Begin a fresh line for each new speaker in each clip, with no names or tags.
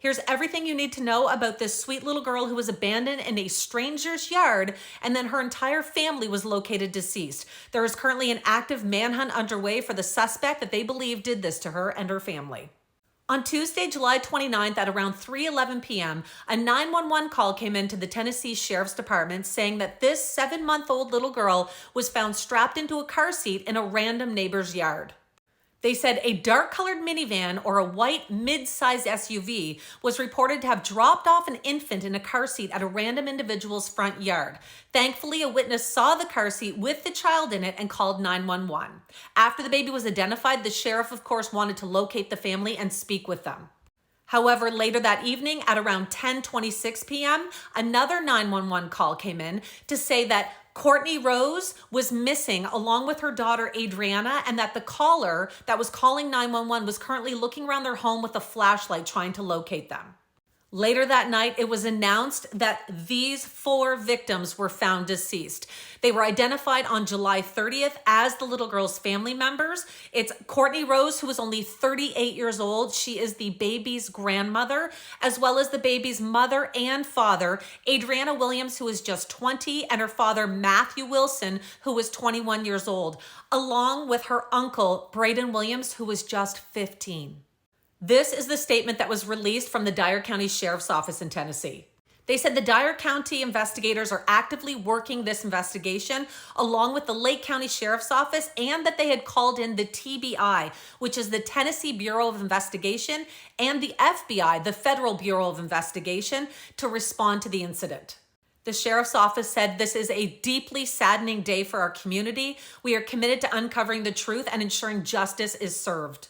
Here's everything you need to know about this sweet little girl who was abandoned in a stranger's yard, and then her entire family was located deceased. There is currently an active manhunt underway for the suspect that they believe did this to her and her family. On Tuesday, July 29th at around 3:11 p.m., a 911 call came into the Tennessee Sheriff's Department saying that this 7-month-old little girl was found strapped into a car seat in a random neighbor's yard. They said a dark-colored minivan or a white mid-size SUV was reported to have dropped off an infant in a car seat at a random individual's front yard. Thankfully, a witness saw the car seat with the child in it and called 911. After the baby was identified, the sheriff, of course, wanted to locate the family and speak with them. However, later that evening at around 10:26 p.m., another 911 call came in to say that Courtney Rose was missing along with her daughter Adriana, and that the caller that was calling 911 was currently looking around their home with a flashlight trying to locate them. Later that night, it was announced that these 4 victims were found deceased. They were identified on July 30th as the little girl's family members. It's Courtney Rose, who is only 38 years old. She is the baby's grandmother, as well as the baby's mother and father, Adriana Williams, who is just 20, and her father, Matthew Wilson, who was 21 years old, along with her uncle, Braden Williams, who was just 15. This is the statement that was released from the Dyer County Sheriff's Office in Tennessee. They said the Dyer County investigators are actively working this investigation along with the Lake County Sheriff's Office, and that they had called in the TBI, which is the Tennessee Bureau of Investigation, and the FBI, the Federal Bureau of Investigation, to respond to the incident. The sheriff's office said, "This is a deeply saddening day for our community. We are committed to uncovering the truth and ensuring justice is served."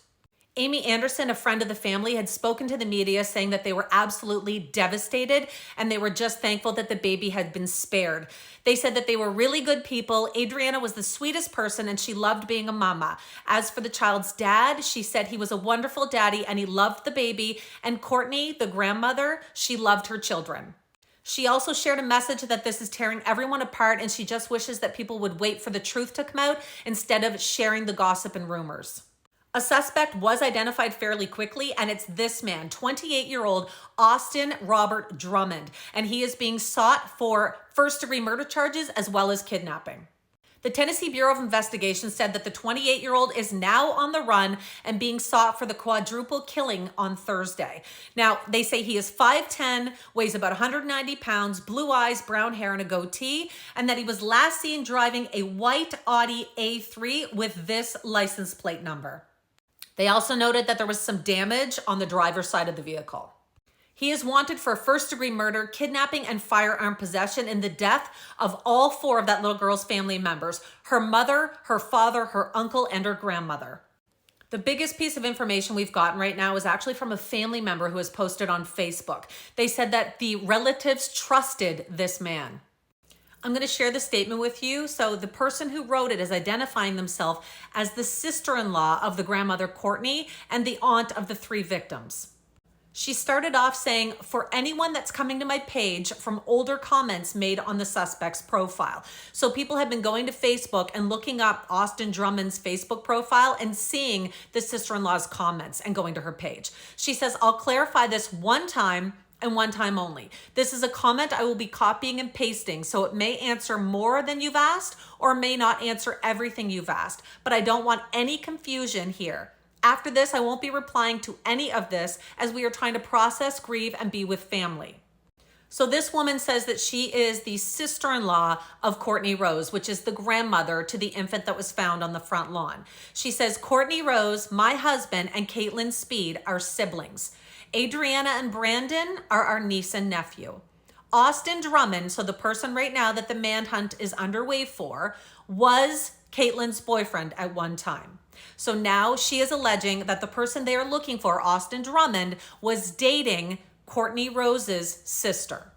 Amy Anderson, a friend of the family, had spoken to the media saying that they were absolutely devastated and they were just thankful that the baby had been spared. They said that they were really good people. Adriana was the sweetest person and she loved being a mama. As for the child's dad, she said he was a wonderful daddy and he loved the baby. And Courtney, the grandmother, she loved her children. She also shared a message that this is tearing everyone apart and she just wishes that people would wait for the truth to come out instead of sharing the gossip and rumors. A suspect was identified fairly quickly, and it's this man, 28-year-old Austin Robert Drummond, and he is being sought for first-degree murder charges as well as kidnapping. The Tennessee Bureau of Investigation said that the 28-year-old is now on the run and being sought for the quadruple killing on Thursday. Now, they say he is 5'10", weighs about 190 pounds, blue eyes, brown hair, and a goatee, and that he was last seen driving a white Audi A3 with this license plate number. They also noted that there was some damage on the driver's side of the vehicle. He is wanted for first-degree murder, kidnapping, and firearm possession in the death of all 4 of that little girl's family members: her mother, her father, her uncle, and her grandmother. The biggest piece of information we've gotten right now is actually from a family member who has posted on Facebook. They said that the relatives trusted this man. I'm going to share the statement with you. So the person who wrote it is identifying themselves as the sister-in-law of the grandmother Courtney and the aunt of the 3 victims. She started off saying, "For anyone that's coming to my page from older comments made on the suspect's profile." So people have been going to Facebook and looking up Austin Drummond's Facebook profile and seeing the sister-in-law's comments and going to her page. She says, "I'll clarify this one time and one time only. This is a comment I will be copying and pasting, so it may answer more than you've asked or may not answer everything you've asked, but I don't want any confusion here. After this, I won't be replying to any of this as we are trying to process, grieve, and be with family." So this woman says that she is the sister-in-law of Courtney Rose, which is the grandmother to the infant that was found on the front lawn. She says, "Courtney Rose, my husband, and Caitlin Speed are siblings. Adriana and Brandon are our niece and nephew. Austin Drummond," so the person right now that the manhunt is underway for, was Caitlin's boyfriend at one time. So now she is alleging that the person they are looking for, Austin Drummond, was dating Courtney Rose's sister.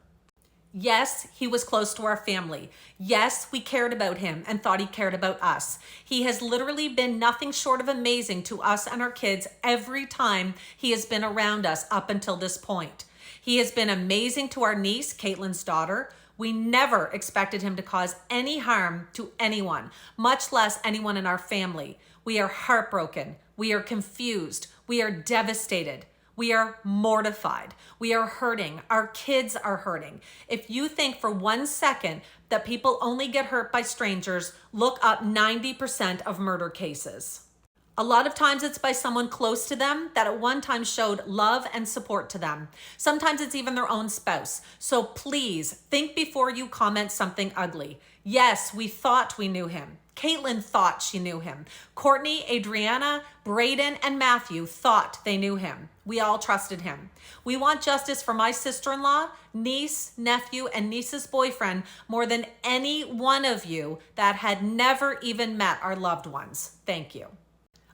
Yes, he was close to our family. Yes, we cared about him and thought he cared about us. He has literally been nothing short of amazing to us and our kids every time he has been around us up until this point. He has been amazing to our niece, Caitlin's daughter. We never expected him to cause any harm to anyone, much less anyone in our family. We are heartbroken. We are confused. We are devastated. We are mortified. We are hurting. Our kids are hurting. If you think for 1 second that people only get hurt by strangers, look up 90% of murder cases. A lot of times it's by someone close to them that at one time showed love and support to them. Sometimes it's even their own spouse. So please think before you comment something ugly. Yes, we thought we knew him. Caitlin thought she knew him. Courtney, Adriana, Braden, and Matthew thought they knew him. We all trusted him. We want justice for my sister-in-law, niece, nephew, and niece's boyfriend more than any one of you that had never even met our loved ones. Thank you.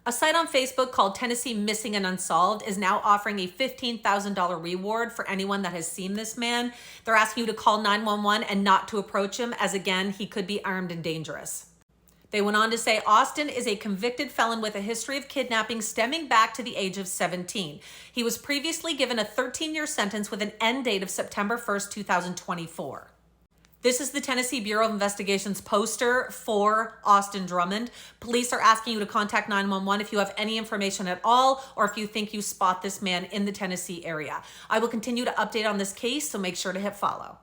A site on Facebook called Tennessee Missing and Unsolved is now offering a $15,000 reward for anyone that has seen this man. They're asking you to call 911 and not to approach him, as again, he could be armed and dangerous. They went on to say Austin is a convicted felon with a history of kidnapping stemming back to the age of 17. He was previously given a 13-year sentence with an end date of September 1st, 2024. This is the Tennessee Bureau of Investigation's poster for Austin Drummond. Police are asking you to contact 911 if you have any information at all, or if you think you spot this man in the Tennessee area. I will continue to update on this case, so make sure to hit follow.